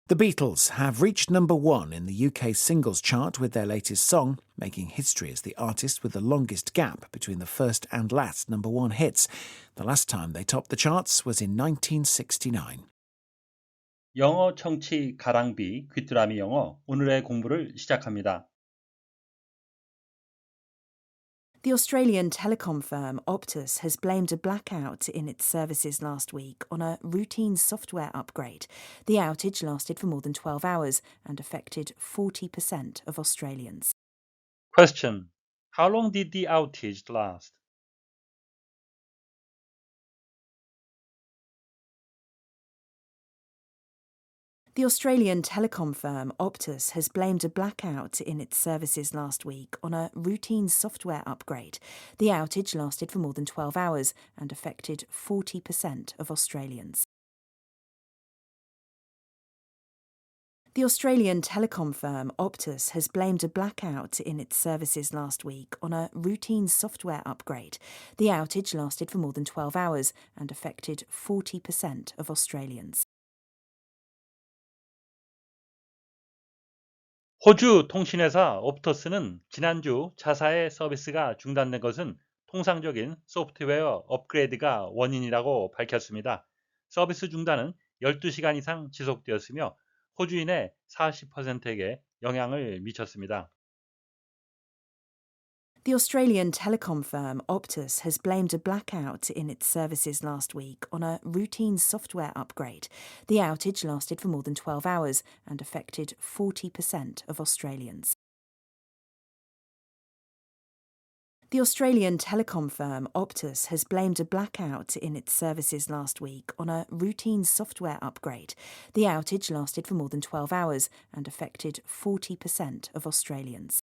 The Beatles have reached number one in the UK singles chart with their latest song, making history as the artist with the longest gap between the first and last number one hits. The last time they topped the charts was in 1969. 영어 청취 가랑비 귀뚜라미 영어 오늘의 공부를 시작합니다. The Australian telecom firm Optus has blamed a blackout in its services last week on a routine software upgrade. The outage lasted for more than 12 hours and affected 40% of Australians. Question: How long did the outage last? The Australian telecom firm Optus has blamed a blackout in its services last week on a routine software upgrade. The outage lasted for more than 12 hours and affected 40% of Australians. The Australian telecom firm Optus has blamed a blackout in its services last week on a routine software upgrade. The outage lasted for more than 12 hours and affected 40% of Australians. 호주 통신회사 옵터스는 지난주 자사의 서비스가 중단된 것은 통상적인 소프트웨어 업그레이드가 원인이라고 밝혔습니다. 서비스 중단은 12시간 이상 지속되었으며 호주인의 40%에게 영향을 미쳤습니다. The Australian telecom firm Optus has blamed a blackout in its services last week on a routine software upgrade. The outage lasted for more than 12 hours and affected 40% of Australians. The Australian telecom firm Optus has blamed a blackout in its services last week on a routine software upgrade. The outage lasted for more than 12 hours and affected 40% of Australians.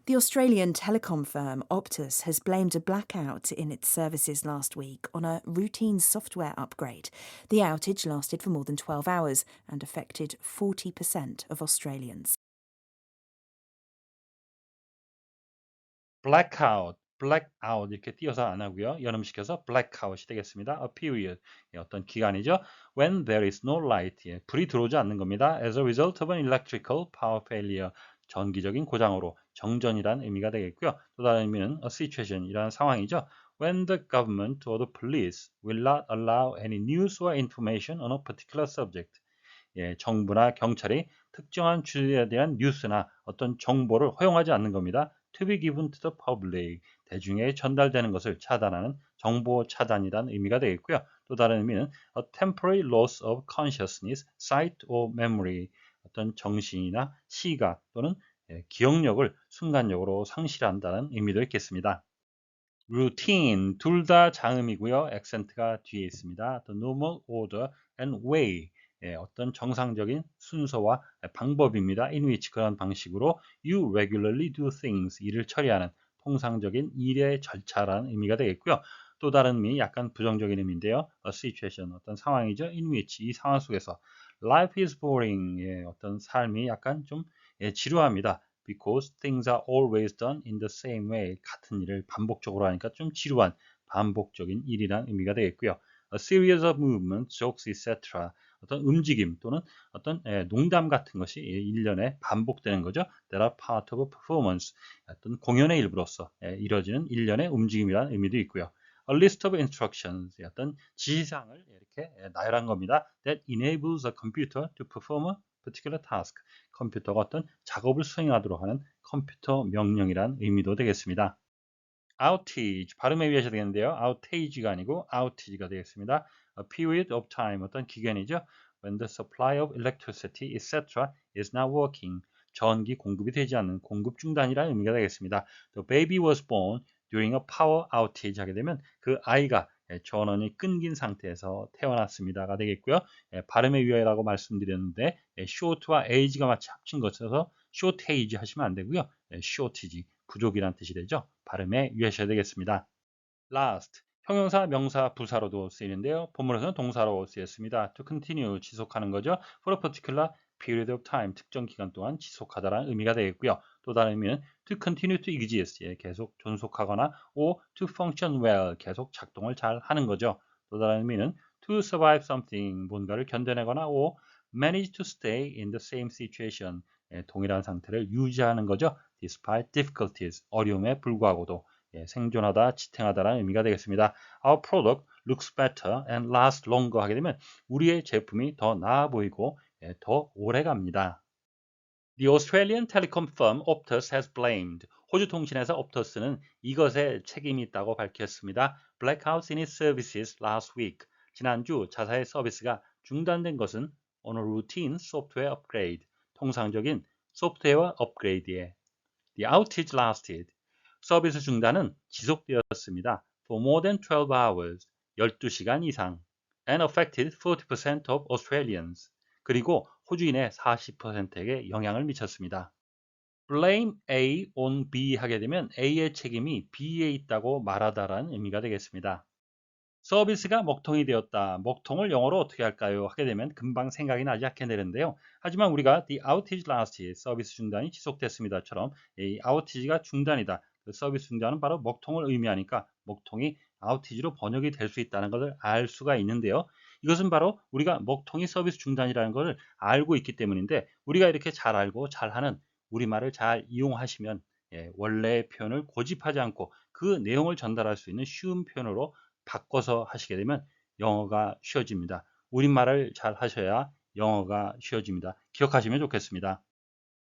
The Australian telecom firm Optus has blamed a blackout in its services last week on a routine software upgrade. The outage lasted for more than 12 hours and affected 40% of Australians. blackout, blackout 이렇게 띄어서 안 하고요. 연음시켜서 blackout이 되겠습니다. A period, 어떤 기간이죠. When there is no light, 불이 들어오지 않는 겁니다. As a result of an electrical power failure, 전기적인 고장으로 정전이란 의미가 되겠고요. 또 다른 의미는 a situation이라는 상황이죠. When the government or the police will not allow any news or information on a particular subject. 정부나 경찰이 특정한 주제에 대한 뉴스나 어떤 정보를 허용하지 않는 겁니다. To be given to the public, 대중에게 전달되는 것을 차단하는 정보 차단이라는 의미가 되겠고요. 또 다른 의미는 a temporary loss of consciousness, sight or memory, 어떤 정신이나 시각 또는 기억력을 순간적으로 상실한다는 의미도 있겠습니다. routine, 둘 다 장음이고요. 액센트가 뒤에 있습니다. The normal order and way, 어떤 정상적인 순서와 방법입니다. in which, 그런 방식으로 you regularly do things, 일을 처리하는 통상적인 일의 절차라는 의미가 되겠고요. 또 다른 의미, 약간 부정적인 의미인데요. a situation, 어떤 상황이죠. in which, 이 상황 속에서 life is boring, 어떤 삶이 약간 좀 지루합니다. Because things are always done in the same way. 같은 일을 반복적으로 하니까 좀 지루한 반복적인 일이란 의미가 되겠고요. A series of movements, jokes, etc. 어떤 움직임 또는 어떤 농담 같은 것이 일련에 반복되는 거죠. That are part of a performance. 어떤 공연의 일부로서 이루어지는 일련의 움직임이라는 의미도 있고요. A list of instructions, 어떤 지시사항을 이렇게 나열한 겁니다. That enables a computer to perform a particular task. 컴퓨터가 어떤 작업을 수행하도록 하는 컴퓨터 명령이란 의미도 되겠습니다. outage, 발음에 유의하셔야 되겠는데요. outage가 아니고 outage가 되겠습니다. A period of time, 어떤 기간이죠. When the supply of electricity, etc. is not working. 전기 공급이 되지 않는 공급 중단이라는 의미가 되겠습니다. The baby was born during a power outage 하게 되면 그 아이가 전원이 끊긴 상태에서 태어났습니다가 되겠고요. 발음의 유예라고 말씀드렸는데 short와 age가 마치 합친 것이어서 shortage 하시면 안 되고요. shortage, 부족이란 뜻이 되죠. 발음에 유의하셔야 되겠습니다. last, 형용사, 명사, 부사로도 쓰이는데요. 본문에서는 동사로 쓰였습니다. to continue, 지속하는 거죠. for a particular period of time, 특정 기간 동안 지속하다라는 의미가 되겠고요. 또 다른 의미는 to continue to exist, 계속 존속하거나 or to function well, 계속 작동을 잘 하는 거죠. 또 다른 의미는 to survive something, 뭔가를 견뎌내거나 or managed to stay in the same situation. 동일한 상태를 유지하는 거죠. despite difficulties, 어려움에 불구하고도 생존하다, 지탱하다라는 의미가 되겠습니다. Our product looks better and lasts longer 하게 되면 우리의 제품이 더 나아 보이고 더 오래 갑니다. The Australian telecom firm Optus has blamed. 호주 통신회사 옵터스는 이것에 책임이 있다고 밝혔습니다. Blackouts in its services last week. 지난주 자사의 서비스가 중단된 것은 on a routine software upgrade. 통상적인 소프트웨어 업그레이드에 The outage lasted. 서비스 중단은 지속되었습니다. For more than 12 hours. 12시간 이상. And affected 40% of Australians. 그리고 호주인의 40%에게 영향을 미쳤습니다. Blame A on B 하게 되면 A의 책임이 B에 있다고 말하다라는 의미가 되겠습니다. 서비스가 먹통이 되었다. 먹통을 영어로 어떻게 할까요? 하게 되면 금방 생각이 나지 않게 되는데요. 하지만 우리가 the outage lasted, 서비스 중단이 지속됐습니다처럼 이 outage가 중단이다. 그 서비스 중단은 바로 먹통을 의미하니까 먹통이 outage로 번역이 될 수 있다는 것을 알 수가 있는데요. 이것은 바로 우리가 먹통이 서비스 중단이라는 것을 알고 있기 때문인데 우리가 이렇게 잘 알고 잘하는 우리말을 잘 이용하시면 원래의 표현을 고집하지 않고 그 내용을 전달할 수 있는 쉬운 표현으로 바꿔서 하시게 되면 영어가 쉬워집니다. 우리말을 잘 하셔야 영어가 쉬워집니다. 기억하시면 좋겠습니다.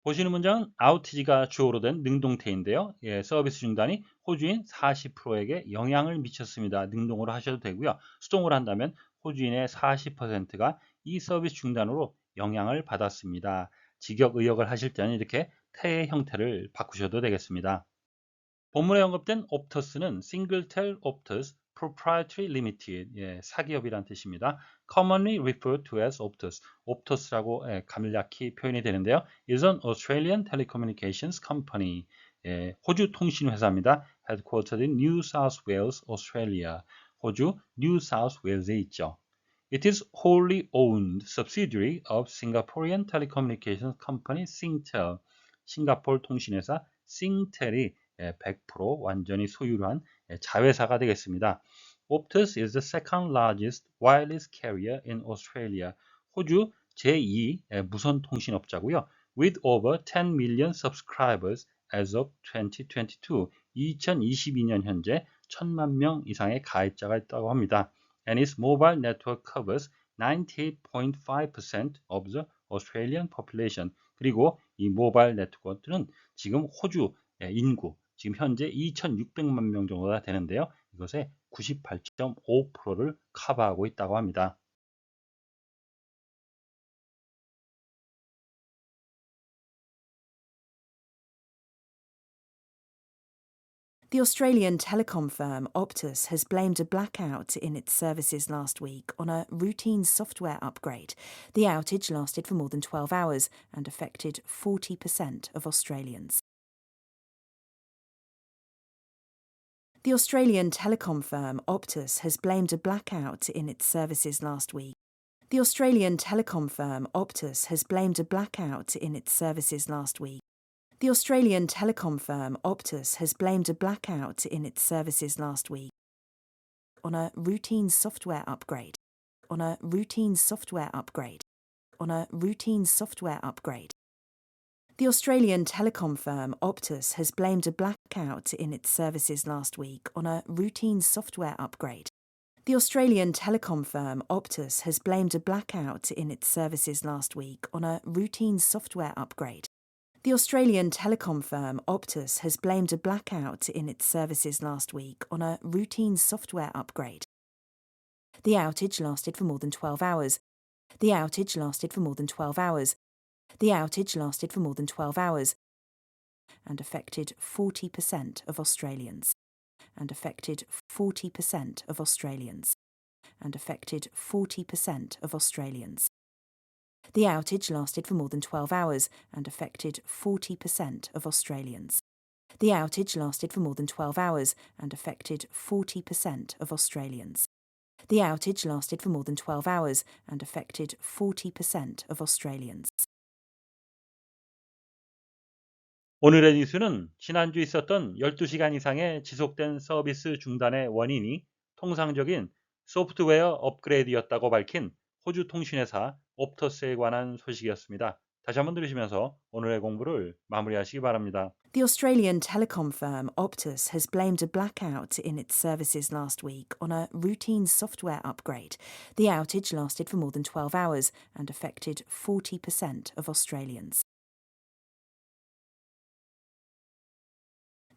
보시는 문장은 outage가 주어로 된 능동태인데요. 서비스 중단이 호주인 40%에게 영향을 미쳤습니다. 능동으로 하셔도 되고요. 수동으로 한다면 호주인의 40%가 이 서비스 중단으로 영향을 받았습니다. 직역 의역을 하실 때는 이렇게 태의 형태를 바꾸셔도 되겠습니다. 본문에 언급된 옵터스는 싱글텔 옵터스 Proprietary Limited, 사기업이란 뜻입니다. Commonly referred to as Optus, 옵터스라고 간략히 표현이 되는데요. is an Australian telecommunications company, 호주 통신 회사입니다. Headquartered in New South Wales, Australia. 호주 New South Wales에 있죠. It is wholly owned subsidiary of Singaporean telecommunications company Singtel. 싱가포르 통신회사 싱텔이 100% 완전히 소유를 한 자회사가 되겠습니다. Optus is the second largest wireless carrier in Australia. 호주 제2 무선 통신업자고요. With over 10 million subscribers as of 2022. 2022년 현재 1000만 명 이상의 가입자가 있다고 합니다. And its mobile network covers 98.5% of the Australian population. 그리고 이 모바일 네트워크는 지금 호주 인구 지금 현재 2,600만 명 정도가 되는데요. 이것의 98.5%를 커버하고 있다고 합니다. The Australian telecom firm Optus has blamed a blackout in its services last week on a routine software upgrade. The outage lasted for more than 12 hours and affected 40% of Australians. The Australian telecom firm Optus has blamed a blackout in its services last week. The Australian telecom firm Optus has blamed a blackout in its services last week. The Australian telecom firm Optus has blamed a blackout in its services last week on a routine software upgrade. On a routine software upgrade. On a routine software upgrade. The Australian telecom firm Optus has blamed a blackout in its services last week on a routine software upgrade. The Australian telecom firm Optus has blamed a blackout in its services last week on a routine software upgrade. The Australian telecom firm Optus has blamed a blackout in its services last week on a routine software upgrade. The outage lasted for more than 12 hours. The outage lasted for more than 12 hours. The outage lasted for more than 12 hours and affected 40% of Australians. And affected 40% of Australians. And affected 40% of Australians. The outage lasted for more than 12 hours and affected 40% of Australians. The outage lasted for more than 12 hours and affected 40% of Australians. The outage lasted for more than 12 hours and affected 40% of Australians. 오늘의 뉴스는 지난주 있었던 12시간 이상의 지속된 서비스 중단의 원인이 통상적인 소프트웨어 업그레이드였다고 밝힌 호주 통신회사 옵터스에 관한 소식이었습니다. 다시 한번 들으시면서 오늘의 공부를 마무리하시기 바랍니다. The Australian telecom firm Optus has blamed a blackout in its services last week on a routine software upgrade. The outage lasted for more than 12 hours and affected 40% of Australians.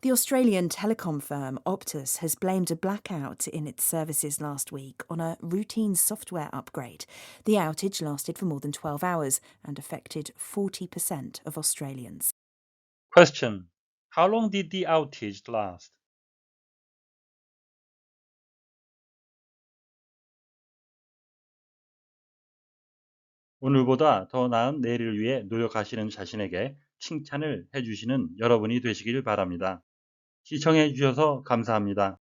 The Australian telecom firm Optus has blamed a blackout in its services last week on a routine software upgrade. The outage lasted for more than 12 hours and affected 40% of Australians. Question. How long did the outage last? 오늘보다 더 나은 내일을 위해 노력하시는 자신에게 칭찬을 해주시는 여러분이 되시길 바랍니다. 시청해 주셔서 감사합니다.